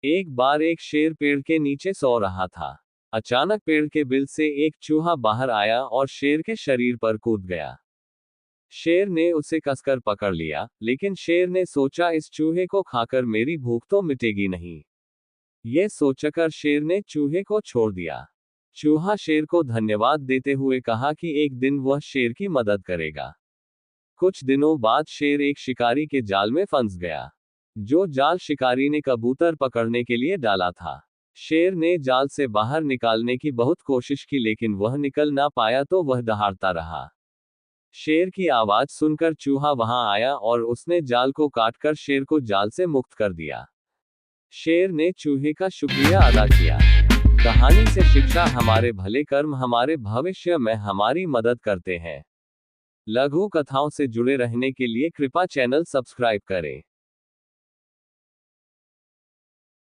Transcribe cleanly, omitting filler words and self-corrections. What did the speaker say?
एक बार एक शेर पेड़ के नीचे सो रहा था। अचानक पेड़ के बिल से एक चूहा बाहर आया और शेर के शरीर पर कूद गया। शेर ने उसे कसकर पकड़ लिया, लेकिन शेर ने सोचा इस चूहे को खाकर मेरी भूख तो मिटेगी नहीं। यह सोचकर शेर ने चूहे को छोड़ दिया। चूहा शेर को धन्यवाद देते हुए कहा कि एक दिन वह शेर की मदद करेगा। कुछ दिनों बाद शेर एक शिकारी के जाल में फंस गया। जो जाल शिकारी ने कबूतर पकड़ने के लिए डाला था। शेर ने जाल से बाहर निकालने की बहुत कोशिश की, लेकिन वह निकल ना पाया तो वह दहाड़ता रहा। शेर की आवाज सुनकर चूहा वहां आया और उसने जाल को काटकर शेर को जाल से मुक्त कर दिया। शेर ने चूहे का शुक्रिया अदा किया। कहानी से शिक्षा, हमारे भले कर्म हमारे भविष्य में हमारी मदद करते हैं। लघु कथाओं से जुड़े रहने के लिए कृपया चैनल सब्सक्राइब करें।